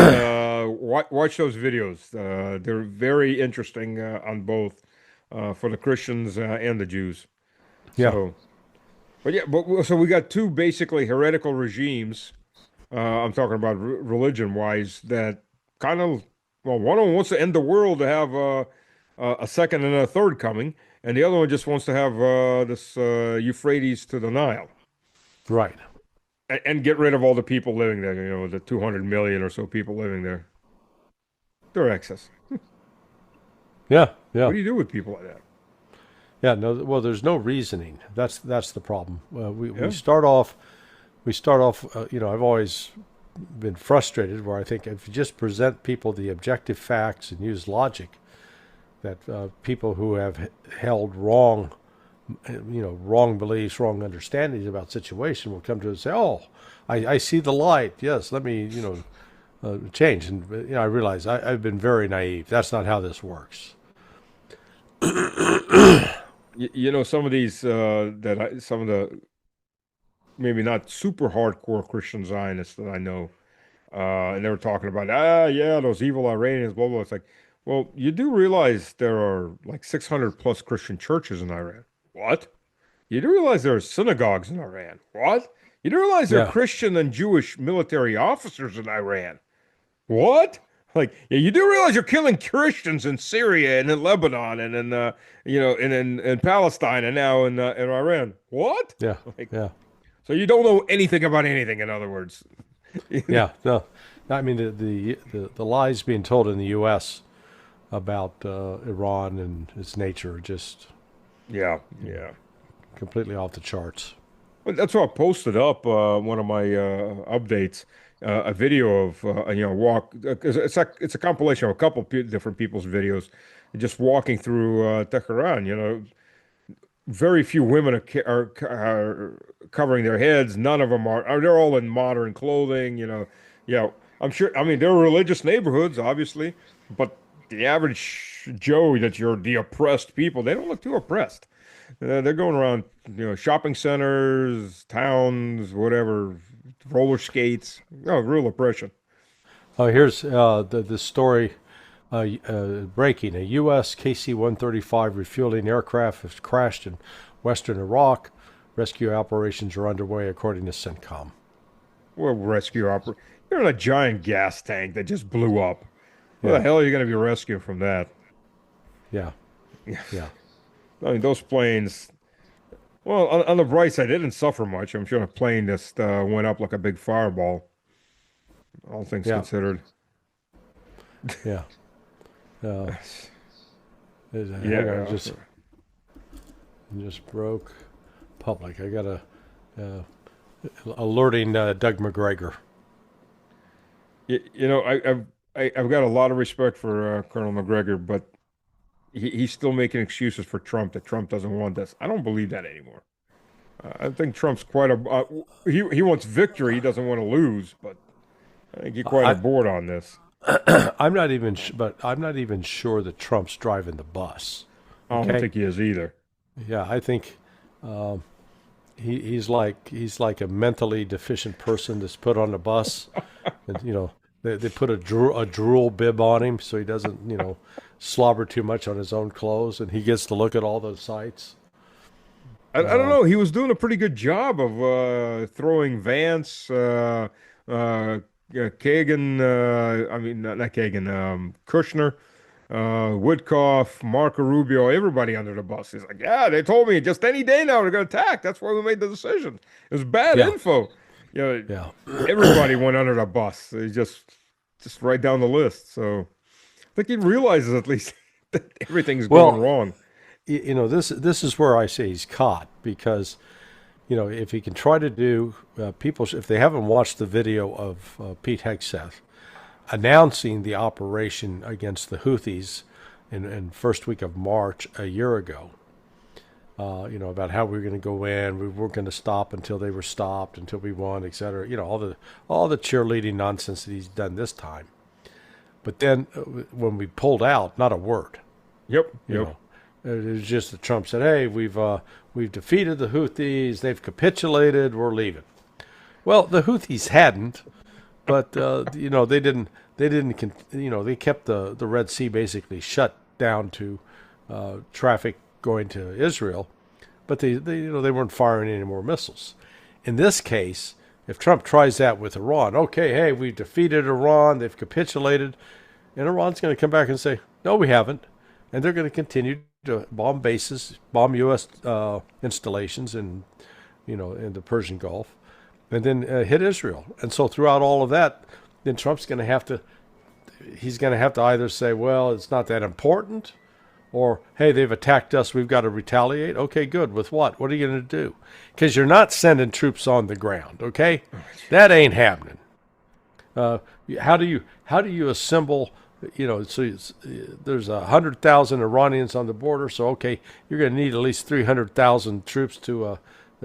watch those videos. They're very interesting on both for the Christians and the Jews. Yeah, So, but yeah, so we got two basically heretical regimes. I'm talking about religion wise that kind of, well, one of them wants to end the world to have a second and a third coming, and the other one just wants to have this Euphrates to the Nile. right. And get rid of all the people living there, the 200 million or so people living there. They're excess. Yeah, What yeah, do you do with people like that? yeah. No, well, there's no reasoning. That's the problem. We Yeah. start off. We start off. I've always been frustrated where I think if you just present people the objective facts and use logic, that people who have held wrong beliefs, wrong understandings about situation will come to us and say, "Oh, I see the light. Yes, let me, change." And I realize I've been very naive. That's not how this works. Some of these some of the maybe not super hardcore Christian Zionists that I know, and they were talking about, yeah, those evil Iranians, blah blah. It's like, well, you do realize there are like 600 plus Christian churches in Iran. What? You do realize there are synagogues in Iran. What? You do realize there are Yeah, Christian and Jewish military officers in Iran. What? Like, yeah, you do realize you're killing Christians in Syria and in Lebanon and in Palestine and now in Iran. What? yeah, Like, yeah, so you don't know anything about anything, in other words. yeah. No, I mean the lies being told in the U.S. about Iran and its nature are just Yeah, yeah. completely off the charts. Well, that's why I posted up one of my updates, a video of walk. 'Cause it's a compilation of a couple different people's videos, just walking through Tehran. Very few women are covering their heads. None of them are. They're all in modern clothing. Yeah. I'm sure. I mean, they're religious neighborhoods, obviously, but the average Joe, that you're the oppressed people, they don't look too oppressed. They're going around, shopping centers, towns, whatever, roller skates. Oh, real oppression. Oh, here's the story. Breaking: a U.S. KC-135 refueling aircraft has crashed in western Iraq. Rescue operations are underway, according to CENTCOM. Well, rescue opera. You're in a giant gas tank that just blew up. Where the Yeah, hell are you going to be rescuing from that? yeah, yeah, I mean, those planes. Well, on the bright side, they didn't suffer much. I'm sure the plane just went up like a big fireball, all things yeah, considered. yeah. Uh, hang on, Yeah. just broke public. I got a uh, alerting Doug McGregor. You know, I've got a lot of respect for Colonel McGregor, but he's still making excuses for Trump that Trump doesn't want this. I don't believe that anymore. I think Trump's quite a he wants victory. He doesn't want to lose, but I think he's quite a I board on this. I'm not even, but I'm not even sure that Trump's driving the bus. I don't Okay, think he is either. yeah, I think he's like a mentally deficient person that's put on the bus, and they put a drool bib on him so he doesn't slobber too much on his own clothes, and he gets to look at all those sites. I don't know. He was doing a pretty good job of throwing Vance, Kagan. I mean, not Kagan. Kushner, Woodcock, Marco Rubio, everybody under the bus. He's like, yeah, they told me just any day now they're going to attack. That's why we made the decision. It was bad Yeah, info. You know, yeah. everybody went under the bus. They just right down the list. So I think he realizes at least that everything's going Well, wrong. this is where I say he's caught because if he can try to do people if they haven't watched the video of Pete Hegseth announcing the operation against the Houthis in first week of March a year ago. About how we were going to go in, we weren't going to stop until they were stopped, until we won, et cetera. All the cheerleading nonsense that he's done this time. But then when we pulled out, not a word. Yep, You yep. know, it was just that Trump said, "Hey, we've defeated the Houthis. They've capitulated. We're leaving." Well, the Houthis hadn't, but they kept the Red Sea basically shut down to traffic going to Israel, but they weren't firing any more missiles. In this case, if Trump tries that with Iran, okay, hey, we've defeated Iran, they've capitulated, and Iran's going to come back and say, no, we haven't, and they're going to continue to bomb bases, bomb U.S. Installations in the Persian Gulf, and then hit Israel. And so throughout all of that, then Trump's going to have to he's going to have to either say, well, it's not that important, or, hey, they've attacked us, we've got to retaliate. Okay, good. With what? What are you going to do? Because you're not sending troops on the ground, okay? That ain't happening. Uh, how do you assemble? There's 100,000 Iranians on the border, so okay, you're going to need at least 300,000 troops to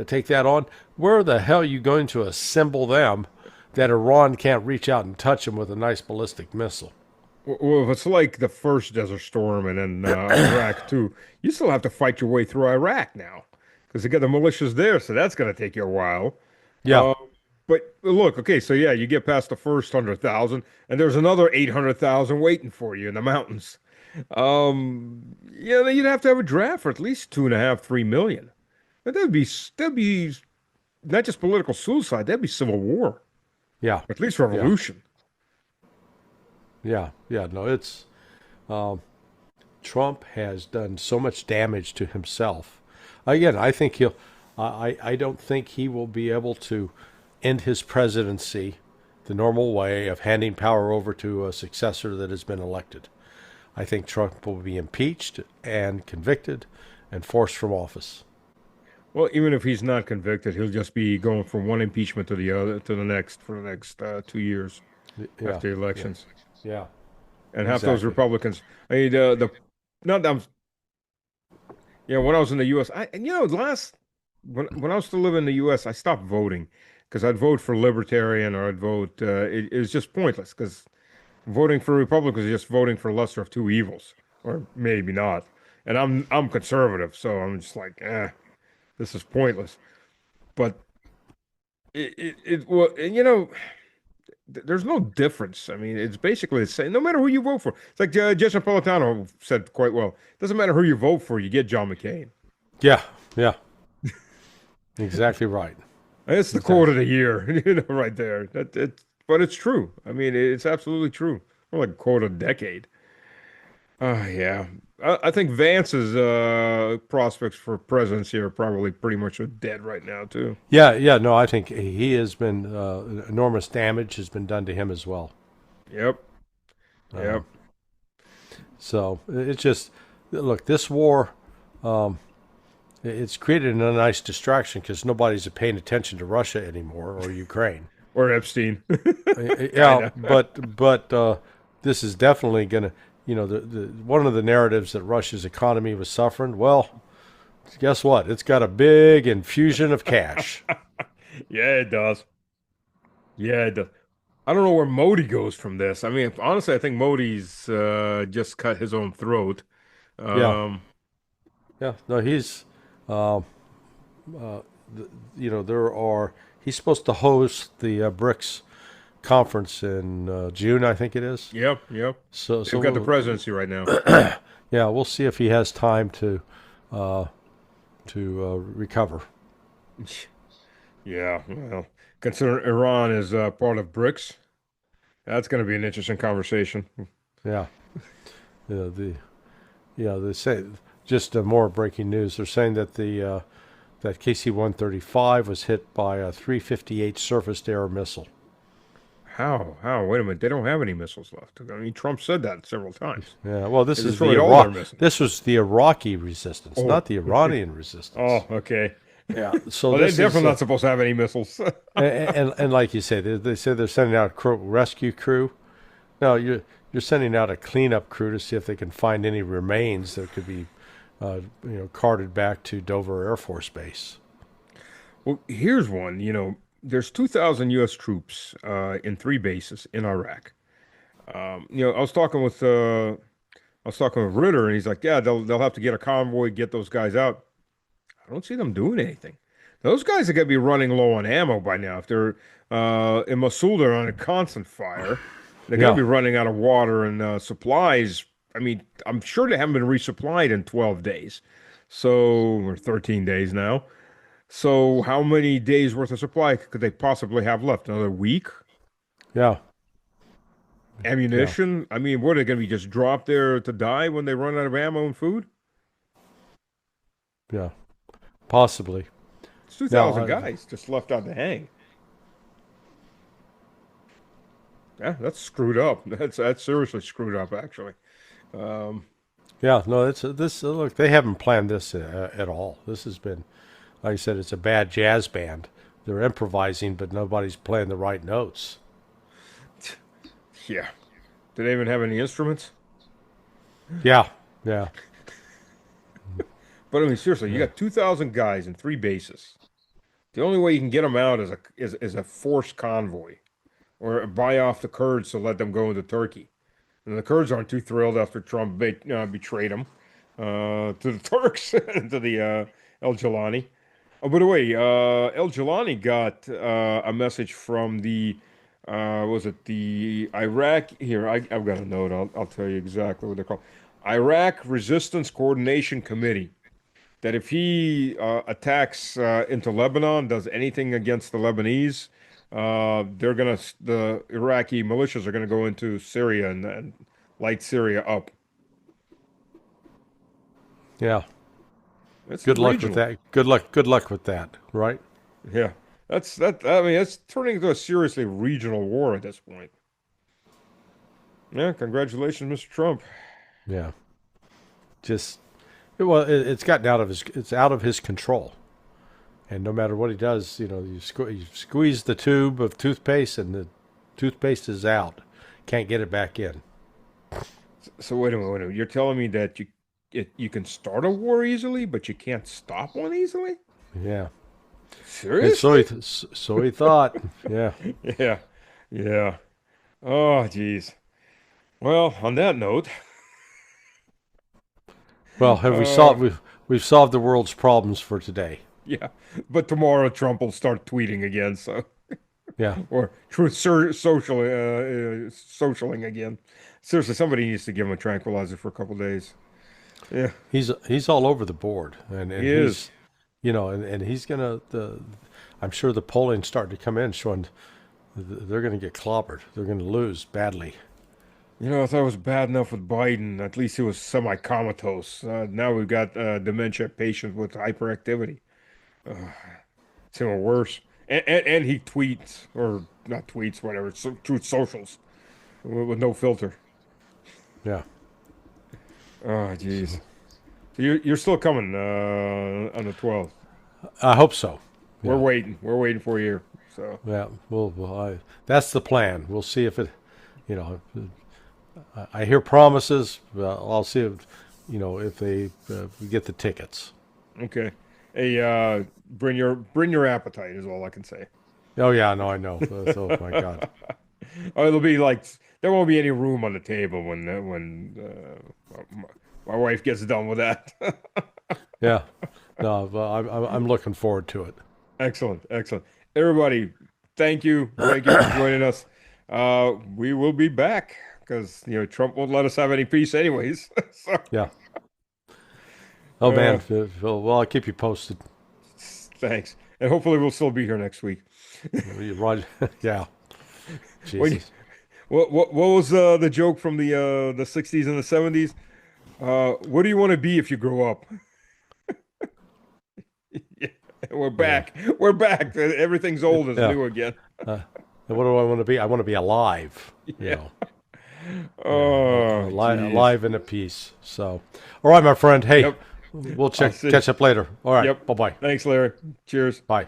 take that on. Where the hell are you going to assemble them that Iran can't reach out and touch them with a nice ballistic missile? Well, if it's like the first Desert Storm and then Iraq too, you still have to fight your way through Iraq now because they got the militias there, so that's going to take you a while. Yeah, Uh, but look, okay, so yeah, you get past the first 100,000, and there's another 800,000 waiting for you in the mountains. Yeah, then you'd have to have a draft for at least 2.5, 3 million. That'd be not just political suicide, that'd be civil war, yeah, at least yeah, revolution. yeah. No, it's Trump has done so much damage to himself. Again, I think he'll. I don't think he will be able to end his presidency the normal way of handing power over to a successor that has been elected. I think Trump will be impeached and convicted and forced from office. Well, even if he's not convicted, he'll just be going from one impeachment to the other to the next for the next 2 years Yeah, after the yeah, elections. yeah. And half those Exactly. Republicans, I mean, the not that I'm, when I was in the U.S., last when I was still living in the U.S., I stopped voting because I'd vote for Libertarian or I'd vote. It was just pointless because voting for Republicans is just voting for lesser of two evils, or maybe not. And I'm conservative, so I'm just like, this is pointless. But well, there's no difference. I mean, it's basically the same, no matter who you vote for. It's like Jesse Napolitano said quite well. It doesn't matter who you vote for, you get John McCain. Yeah, yeah. Exactly right. It's the quote of Exactly. the year, right there. But it's true. I mean, it's absolutely true. More like a quote of the decade. Yeah. I think Vance's prospects for presidency are probably pretty much dead right now, too. Yeah, yeah. No, I think he has been enormous damage has been done to him as well. Yep. Uh, Yep. So it's just look, this war, it's created a nice distraction because nobody's paying attention to Russia anymore or Ukraine. Or Epstein. Yeah, Kinda. but this is definitely going to, the one of the narratives that Russia's economy was suffering. Well, guess what? It's got a big infusion of cash. Yeah, it does. Yeah, it does. I don't know where Modi goes from this. I mean, honestly, I think Modi's just cut his own throat. Yeah, Um, yeah. No, he's, uh, there are. He's supposed to host the BRICS conference in June, I think it is. yep, yep. So, They've got the so presidency right now. yeah, we'll see if he has time uh, to recover. Yeah, well, considering Iran is part of BRICS, that's going to be an interesting conversation. Yeah, yeah. They say just more breaking news. They're saying that that KC-135 was hit by a 358 surface-to-air missile. How? Wait a minute. They don't have any missiles left. I mean, Trump said that several times. Yeah, well, They destroyed all their missiles. This was the Iraqi resistance, Oh, not the Iranian resistance. oh, okay. Yeah. So Well, they're this definitely is not supposed to have any missiles. and like you say, they say they're sending out a rescue crew. No, you're sending out a cleanup crew to see if they can find any remains that could be, carted back to Dover Air Force Base. Well, here's one. There's 2,000 U.S. troops in three bases in Iraq. I was talking with Ritter, and he's like, "Yeah, they'll have to get a convoy, get those guys out." I don't see them doing anything. Those guys are gonna be running low on ammo by now. If they're in Mosul, they're on a constant fire. They're gonna Yeah, be running out of water and supplies. I mean, I'm sure they haven't been resupplied in 12 days, or 13 days now. So how many days worth of supply could they possibly have left? Another week? yeah, yeah, Ammunition? I mean, what are they going to be just dropped there to die when they run out of ammo and food? yeah. Possibly. It's Now, 2,000 guys just left out to hang. Yeah, that's screwed up. That's seriously screwed up, actually. Um, yeah, no, it's this. Look, they haven't planned this at all. This has been, like I said, it's a bad jazz band. They're improvising, but nobody's playing the right notes. yeah. Do they even have any instruments? Yeah, yeah, But I mean, seriously, you yeah, got 2,000 guys in three bases. The only way you can get them out is a forced convoy, or buy off the Kurds to let them go into Turkey. And the Kurds aren't too thrilled after Trump betrayed them to the Turks, to the El Jalani. Oh, by the way, El Jalani got a message from the, was it the Iraq? Here, I've got a note. I'll tell you exactly what they're called. Iraq Resistance Coordination Committee. That if he attacks into Lebanon, does anything against the Lebanese, the Iraqi militias are gonna go into Syria and light Syria up. yeah. It's Good luck with regional. that. Good luck. Good luck with that. Right? Yeah, that's that. I mean, it's turning into a seriously regional war at this point. Yeah, congratulations, Mr. Trump. Yeah. Just well, it's gotten out of his. It's out of his control. And no matter what he does, you squeeze the tube of toothpaste, and the toothpaste is out. Can't get it back in. So wait a minute. You're telling me that you can start a war easily, but you can't stop one easily? Yeah. And Seriously? so he thought. Yeah. Yeah, yeah. Oh, geez. Well, on that note, Well, have we uh, solved? We've solved the world's problems for today. yeah. But tomorrow Trump will start tweeting again, so Yeah. or socialing again. Seriously, somebody needs to give him a tranquilizer for a couple days. Yeah, He's all over the board, and he he's is. and he's gonna. I'm sure the polling's starting to come in showing they're going to get clobbered. They're going to lose badly. I thought it was bad enough with Biden. At least he was semi-comatose. Now we've got dementia patient with hyperactivity. Uh, it's even worse. And he tweets, or not tweets, whatever, truth socials with no filter. Yeah. Oh, geez. So you're still coming on the 12th. I hope so. We're Yeah, waiting. We're waiting for you. So yeah. That's the plan. We'll see if it, you know, I hear promises. I'll see if, if they we get the tickets. okay. Hey, bring your appetite is all I can say. Oh yeah, no, I know. Oh my God. Oh, it'll be like there won't be any room on the table my wife gets done with that. Yeah. No, well, I'm looking forward to it. Excellent, excellent. Everybody, thank you for joining us. We will be back because Trump won't let us have any peace anyways. So, Yeah. Oh uh, man. Well, I'll keep you posted. thanks, and hopefully we'll still be here next week. Roger. Yeah. When, Jesus. what was the joke from the 60s and the 70s? What do you want to be if you grow up? Yeah, we're Yeah. back. We're back. Everything's old is Yeah. new again. Uh, and what do I want to be? I want to be alive. Yeah. Yeah, Oh, geez. alive and at peace. So, all right, my friend. Hey, Yep. we'll I'll see. catch up later. All right. Yep. Bye bye. Thanks, Larry. Cheers. Bye.